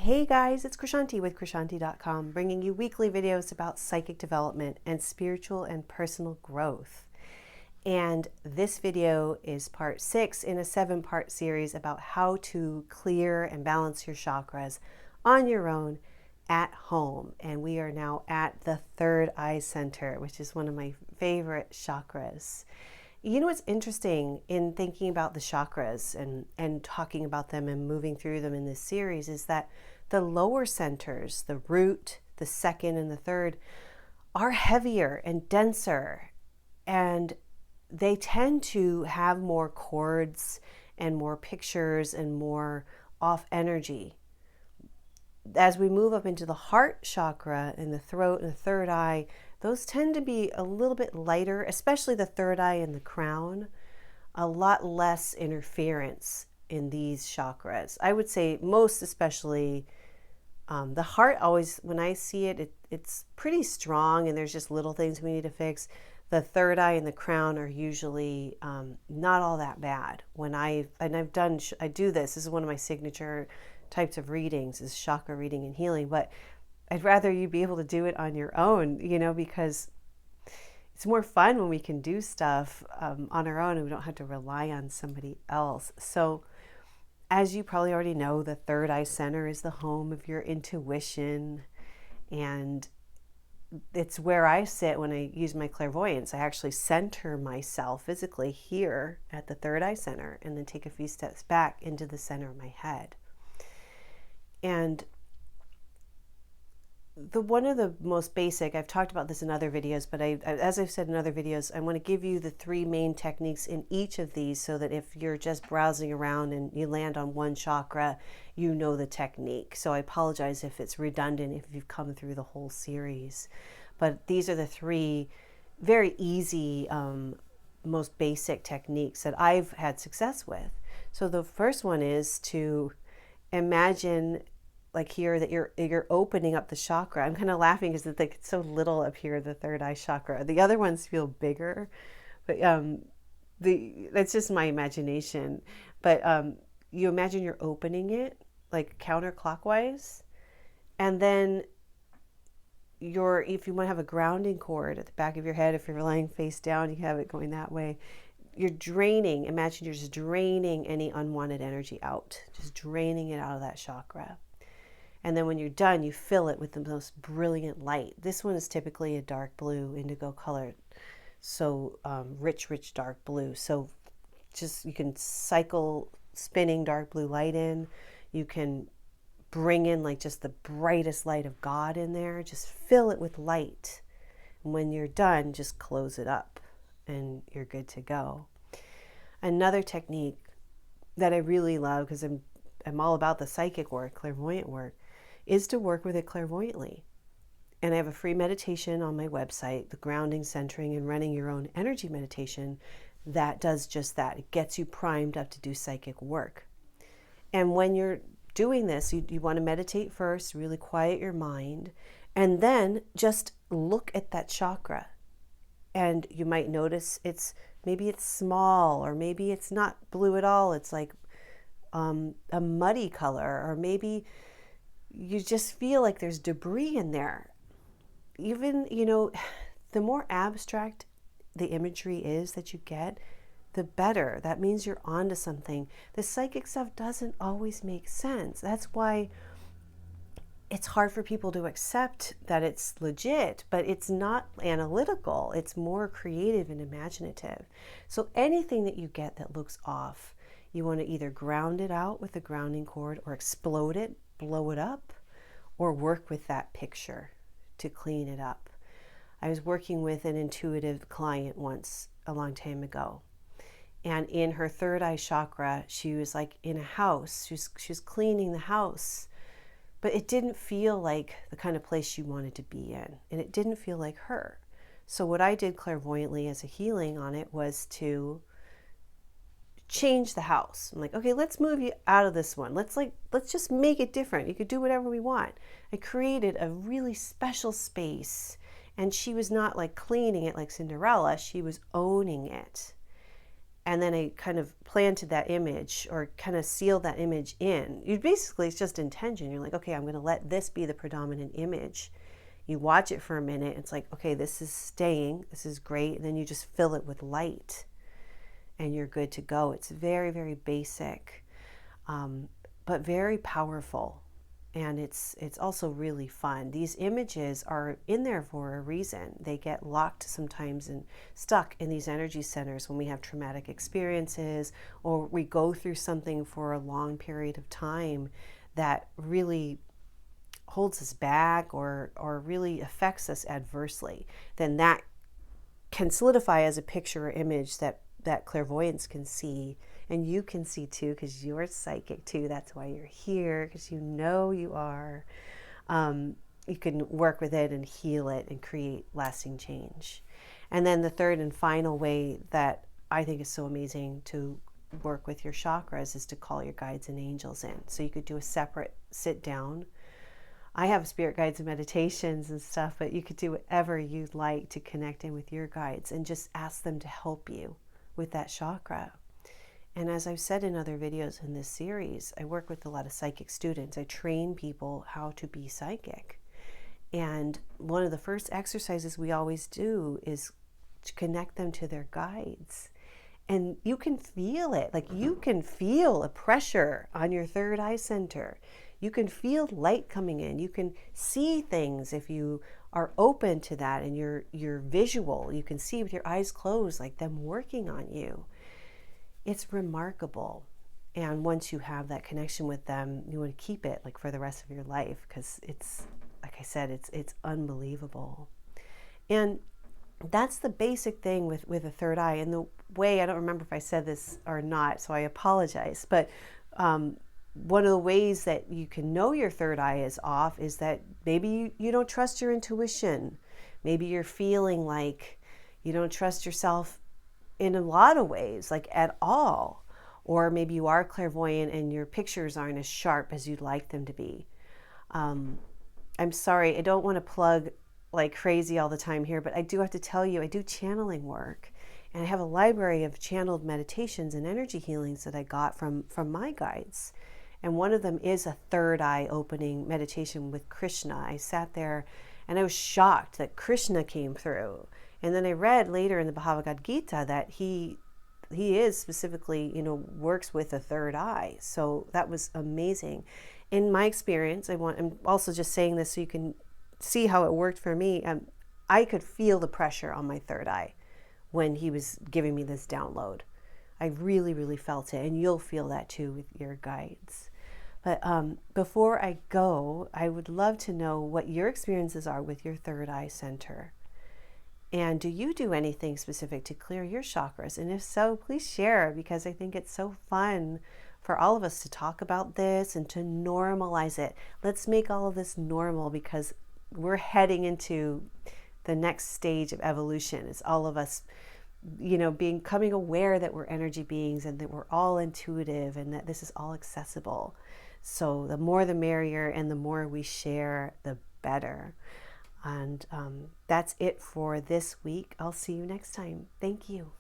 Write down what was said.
Hey guys, it's Krishanti with Krishanti.com, bringing you weekly videos about psychic development and spiritual and personal growth. And this video is part 6 in a 7-part series about how to clear and balance your chakras on your own at home. And we are now at the third eye center, which is one of my favorite chakras. You know what's interesting in thinking about the chakras and talking about them and moving through them in this series is that the lower centers, the root, the second, and the third, are heavier and denser, and they tend to have more chords and more pictures and more off energy. As we move up into the heart chakra and the throat and the third eye, those tend to be a little bit lighter, especially the third eye and the crown, a lot less interference in these chakras. I would say most especially the heart always, when I see it, it's pretty strong and there's just little things we need to fix. The third eye and the crown are usually not all that bad. I do this is one of my signature types of readings is chakra reading and healing, but I'd rather you be able to do it on your own, because it's more fun when we can do stuff on our own and we don't have to rely on somebody else. So as you probably already know, the third eye center is the home of your intuition, and it's where I sit when I use my clairvoyance. I actually center myself physically here at the third eye center and then take a few steps back into the center of my head. And one of the most basic, I've talked about this in other videos, but as I've said in other videos, I want to give you the 3 main techniques in each of these so that if you're just browsing around and you land on one chakra, you know the technique. So I apologize if it's redundant if you've come through the whole series. But these are the 3 very easy, most basic techniques that I've had success with. So the first one is to imagine like here that you're opening up the chakra. I'm kind of laughing because it's so little up here, the third eye chakra. The other ones feel bigger, but that's just my imagination. But you imagine you're opening it like counterclockwise, and then if you want to have a grounding cord at the back of your head, if you're lying face down, you have it going that way. Imagine you're just draining any unwanted energy out, just draining it out of that chakra. And then when you're done, you fill it with the most brilliant light. This one is typically a dark blue, indigo color. So rich dark blue. So just you can cycle spinning dark blue light in. You can bring in like just the brightest light of God in there. Just fill it with light. And when you're done, just close it up and you're good to go. Another technique that I really love, because I'm all about the psychic work, clairvoyant work, is to work with it clairvoyantly. And I have a free meditation on my website, the grounding, centering, and running your own energy meditation, that does just that. It gets you primed up to do psychic work. And when you're doing this, you want to meditate first, really quiet your mind, and then just look at that chakra. And you might notice maybe it's small, or maybe it's not blue at all. It's like a muddy color, or maybe you just feel like there's debris in there. Even, the more abstract the imagery is that you get, the better. That means you're onto something. The psychic stuff doesn't always make sense. That's why it's hard for people to accept that it's legit, but it's not analytical. It's more creative and imaginative. So anything that you get that looks off, you want to either ground it out with a grounding cord, or explode it, blow it up, or work with that picture to clean it up. I was working with an intuitive client once a long time ago, and in her third eye chakra, she was like in a house. She was cleaning the house, but it didn't feel like the kind of place she wanted to be in, and it didn't feel like her. So what I did clairvoyantly as a healing on it was to change the house. I'm like, okay, let's move you out of this one. Let's just make it different. You could do whatever we want. I created a really special space, and she was not like cleaning it like Cinderella. She was owning it. and then I kind of planted that image or kind of sealed that image in. You basically, it's just intention. You're like, okay, I'm going to let this be the predominant image. You watch it for a minute. It's like, okay, this is staying. This is great. And then you just fill it with light and you're good to go. It's very, very basic, but very powerful. And it's also really fun. These images are in there for a reason. They get locked sometimes and stuck in these energy centers when we have traumatic experiences or we go through something for a long period of time that really holds us back or really affects us adversely. Then that can solidify as a picture or image that clairvoyance can see, and you can see too, because you're psychic too. That's why you're here, because you know you are. You can work with it and heal it and create lasting change. And then the third and final way that I think is so amazing to work with your chakras is to call your guides and angels in. So you could do a separate sit down. I have spirit guides and meditations and stuff, but you could do whatever you'd like to connect in with your guides and just ask them to help you with that chakra. And as I've said in other videos in this series, I work with a lot of psychic students. I train people how to be psychic. And one of the first exercises we always do is to connect them to their guides. And you can feel it. Like you can feel a pressure on your third eye center. You can feel light coming in. You can see things if you are open to that and you're visual. You can see with your eyes closed, like them working on you. It's remarkable. And once you have that connection with them, you want to keep it like for the rest of your life, because it's, like I said, it's unbelievable. And that's the basic thing with a third eye. And the way, I don't remember if I said this or not, so I apologize, but one of the ways that you can know your third eye is off is that maybe you don't trust your intuition. Maybe you're feeling like you don't trust yourself in a lot of ways, like at all. Or maybe you are clairvoyant and your pictures aren't as sharp as you'd like them to be. I'm sorry, I don't want to plug like crazy all the time here, but I do have to tell you, I do channeling work. And I have a library of channeled meditations and energy healings that I got from my guides. And one of them is a third eye opening meditation with Krishna. I sat there and I was shocked that Krishna came through. And then I read later in the Bhagavad Gita that he is specifically, works with a third eye. So that was amazing. In my experience, I'm also just saying this so you can see how it worked for me. I could feel the pressure on my third eye when he was giving me this download. I really, really felt it. And you'll feel that too with your guides. But before I go, I would love to know what your experiences are with your third eye center. And do you do anything specific to clear your chakras? And if so, please share, because I think it's so fun for all of us to talk about this and to normalize it. Let's make all of this normal, because we're heading into the next stage of evolution. It's all of us, becoming aware that we're energy beings and that we're all intuitive and that this is all accessible. So the more the merrier, and the more we share, the better. And that's it for this week. I'll see you next time. Thank you.